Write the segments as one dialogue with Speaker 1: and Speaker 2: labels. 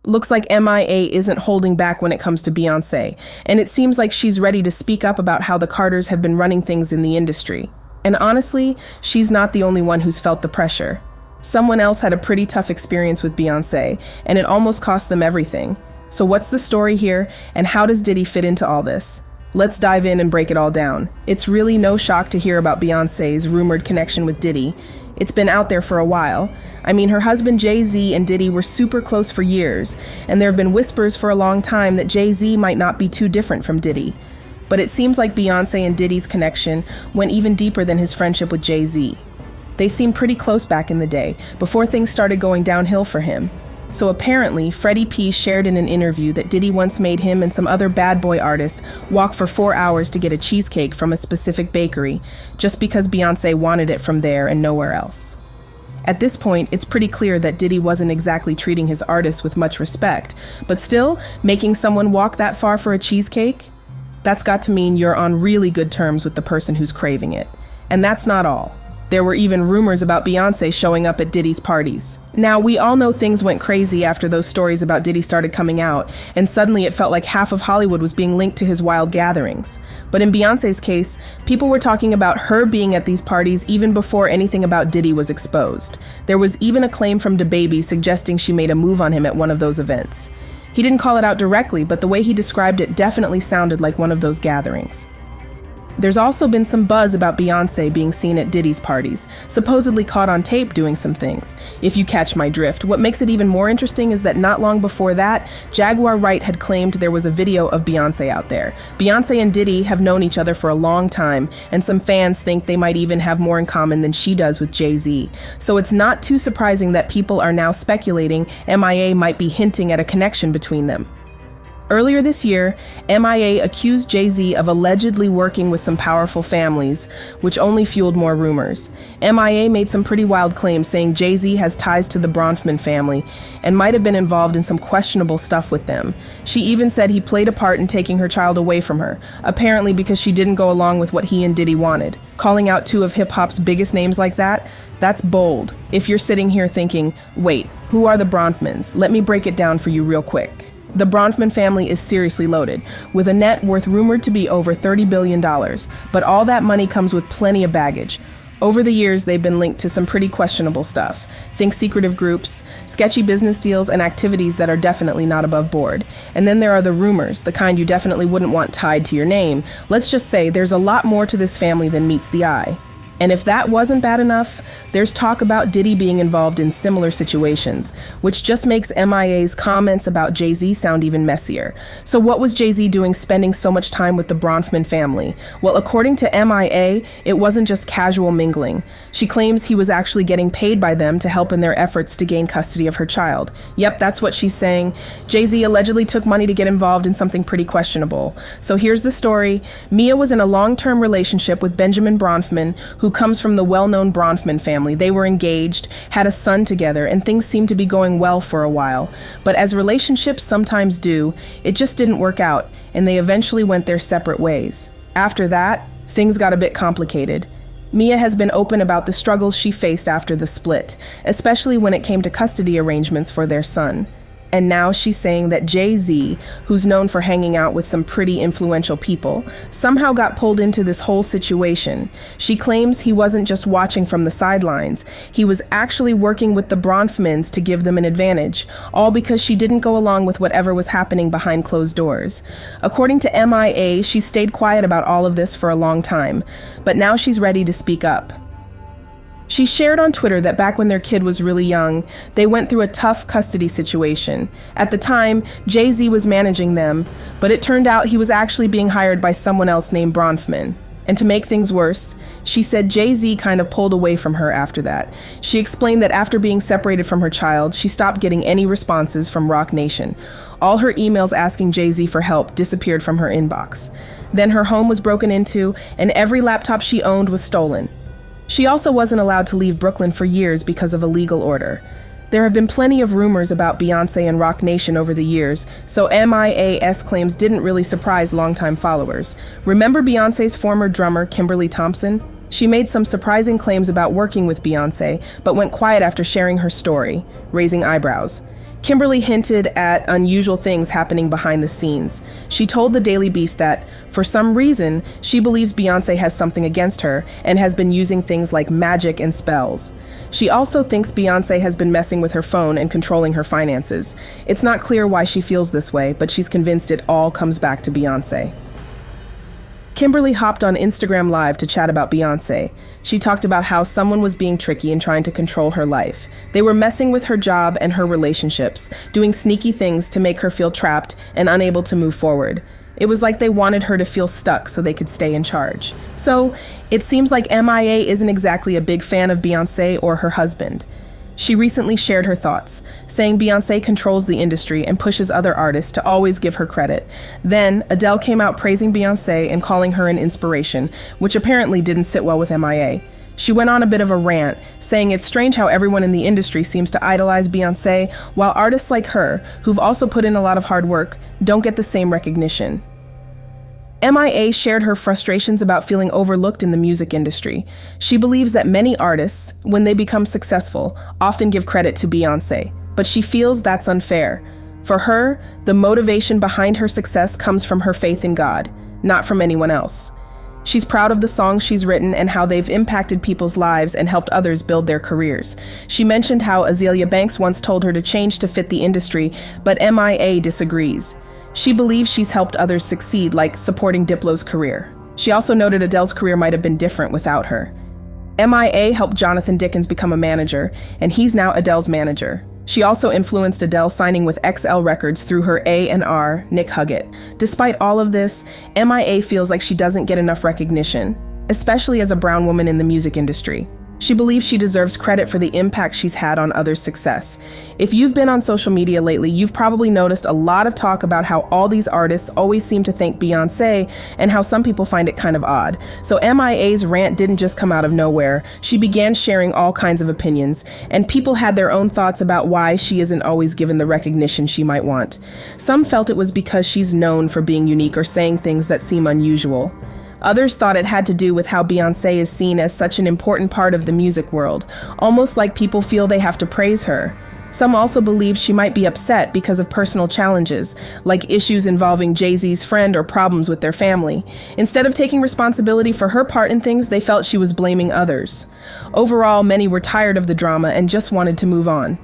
Speaker 1: Looks like M.I.A. isn't holding back when it comes to Beyoncé, and it seems like she's ready to speak up about how the Carters have been running things in the industry. And honestly, she's not the only one who's felt the pressure. Someone else had a pretty tough experience with Beyoncé, and it almost cost them everything. So what's the story here, and how does Diddy fit into all this? Let's dive in and break it all down. It's really no shock to hear about Beyoncé's rumored connection with Diddy. It's been out there for a while. I mean, her husband Jay-Z and Diddy were super close for years, and there have been whispers for a long time that Jay-Z might not be too different from Diddy. But it seems like Beyoncé and Diddy's connection went even deeper than his friendship with Jay-Z. They seemed pretty close back in the day, before things started going downhill for him. So apparently, Freddie P shared in an interview that Diddy once made him and some other bad boy artists walk for 4 hours to get a cheesecake from a specific bakery, just because Beyoncé wanted it from there and nowhere else. At this point, it's pretty clear that Diddy wasn't exactly treating his artists with much respect, but still, making someone walk that far for a cheesecake? That's got to mean you're on really good terms with the person who's craving it. And that's not all. There were even rumors about Beyoncé showing up at Diddy's parties. Now, we all know things went crazy after those stories about Diddy started coming out, and suddenly it felt like half of Hollywood was being linked to his wild gatherings. But in Beyoncé's case, people were talking about her being at these parties even before anything about Diddy was exposed. There was even a claim from DaBaby suggesting she made a move on him at one of those events. He didn't call it out directly, but the way he described it definitely sounded like one of those gatherings. There's also been some buzz about Beyoncé being seen at Diddy's parties, supposedly caught on tape doing some things. If you catch my drift, what makes it even more interesting is that not long before that, Jaguar Wright had claimed there was a video of Beyoncé out there. Beyoncé and Diddy have known each other for a long time, and some fans think they might even have more in common than she does with Jay-Z. So it's not too surprising that people are now speculating M.I.A. might be hinting at a connection between them. Earlier this year, M.I.A. accused Jay-Z of allegedly working with some powerful families, which only fueled more rumors. M.I.A. made some pretty wild claims saying Jay-Z has ties to the Bronfman family and might have been involved in some questionable stuff with them. She even said he played a part in taking her child away from her, apparently because she didn't go along with what he and Diddy wanted. Calling out two of hip-hop's biggest names like that? That's bold. If you're sitting here thinking, wait, who are the Bronfmans? Let me break it down for you real quick. The Bronfman family is seriously loaded, with a net worth rumored to be over $30 billion, but all that money comes with plenty of baggage. Over the years, they've been linked to some pretty questionable stuff. Think secretive groups, sketchy business deals, and activities that are definitely not above board. And then there are the rumors, the kind you definitely wouldn't want tied to your name. Let's just say there's a lot more to this family than meets the eye. And if that wasn't bad enough, there's talk about Diddy being involved in similar situations, which just makes M.I.A.'s comments about Jay-Z sound even messier. So what was Jay-Z doing spending so much time with the Bronfman family? Well, according to M.I.A., it wasn't just casual mingling. She claims he was actually getting paid by them to help in their efforts to gain custody of her child. Yep, that's what she's saying. Jay-Z allegedly took money to get involved in something pretty questionable. So here's the story. M.I.A. was in a long-term relationship with Benjamin Bronfman, who comes from the well-known Bronfman family. They were engaged, had a son together, and things seemed to be going well for a while. But as relationships sometimes do, it just didn't work out, and they eventually went their separate ways. After that, things got a bit complicated. M.I.A. has been open about the struggles she faced after the split, especially when it came to custody arrangements for their son. And now she's saying that Jay-Z, who's known for hanging out with some pretty influential people, somehow got pulled into this whole situation. She claims he wasn't just watching from the sidelines. He was actually working with the Bronfmans to give them an advantage, all because she didn't go along with whatever was happening behind closed doors. According to M.I.A., she stayed quiet about all of this for a long time, but now she's ready to speak up. She shared on Twitter that back when their kid was really young, they went through a tough custody situation. At the time, Jay-Z was managing them, but it turned out he was actually being hired by someone else named Bronfman. And to make things worse, she said Jay-Z kind of pulled away from her after that. She explained that after being separated from her child, she stopped getting any responses from Roc Nation. All her emails asking Jay-Z for help disappeared from her inbox. Then her home was broken into, and every laptop she owned was stolen. She also wasn't allowed to leave Brooklyn for years because of a legal order. There have been plenty of rumors about Beyoncé and Roc Nation over the years, so M.I.A.'s claims didn't really surprise longtime followers. Remember Beyoncé's former drummer, Kimberly Thompson? She made some surprising claims about working with Beyoncé, but went quiet after sharing her story, raising eyebrows. Kimberly hinted at unusual things happening behind the scenes. She told the Daily Beast that, for some reason, she believes Beyoncé has something against her and has been using things like magic and spells. She also thinks Beyoncé has been messing with her phone and controlling her finances. It's not clear why she feels this way, but she's convinced it all comes back to Beyoncé. Kimberly hopped on Instagram Live to chat about Beyoncé. She talked about how someone was being tricky and trying to control her life. They were messing with her job and her relationships, doing sneaky things to make her feel trapped and unable to move forward. It was like they wanted her to feel stuck so they could stay in charge. So, it seems like M.I.A. isn't exactly a big fan of Beyoncé or her husband. She recently shared her thoughts, saying Beyoncé controls the industry and pushes other artists to always give her credit. Then, Adele came out praising Beyoncé and calling her an inspiration, which apparently didn't sit well with M.I.A. She went on a bit of a rant, saying it's strange how everyone in the industry seems to idolize Beyoncé, while artists like her, who've also put in a lot of hard work, don't get the same recognition. M.I.A. shared her frustrations about feeling overlooked in the music industry. She believes that many artists, when they become successful, often give credit to Beyoncé, but she feels that's unfair. For her, the motivation behind her success comes from her faith in God, not from anyone else. She's proud of the songs she's written and how they've impacted people's lives and helped others build their careers. She mentioned how Azealia Banks once told her to change to fit the industry, but M.I.A. disagrees. She believes she's helped others succeed, like supporting Diplo's career. She also noted Adele's career might have been different without her. M.I.A. helped Jonathan Dickens become a manager, and he's now Adele's manager. She also influenced Adele signing with XL Records through her A&R, Nick Huggett. Despite all of this, M.I.A. feels like she doesn't get enough recognition, especially as a brown woman in the music industry. She believes she deserves credit for the impact she's had on others' success. If you've been on social media lately, you've probably noticed a lot of talk about how all these artists always seem to thank Beyoncé and how some people find it kind of odd. So M.I.A.'s rant didn't just come out of nowhere. She began sharing all kinds of opinions, and people had their own thoughts about why she isn't always given the recognition she might want. Some felt it was because she's known for being unique or saying things that seem unusual. Others thought it had to do with how Beyoncé is seen as such an important part of the music world, almost like people feel they have to praise her. Some also believe she might be upset because of personal challenges, like issues involving Jay-Z's friend or problems with their family. Instead of taking responsibility for her part in things, they felt she was blaming others. Overall, many were tired of the drama and just wanted to move on.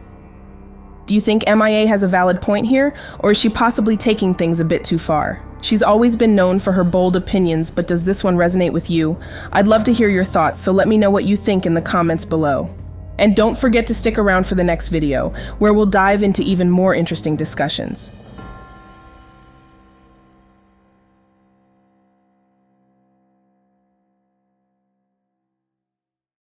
Speaker 1: Do you think M.I.A. has a valid point here, or is she possibly taking things a bit too far? She's always been known for her bold opinions, but does this one resonate with you? I'd love to hear your thoughts, so let me know what you think in the comments below. And don't forget to stick around for the next video, where we'll dive into even more interesting discussions.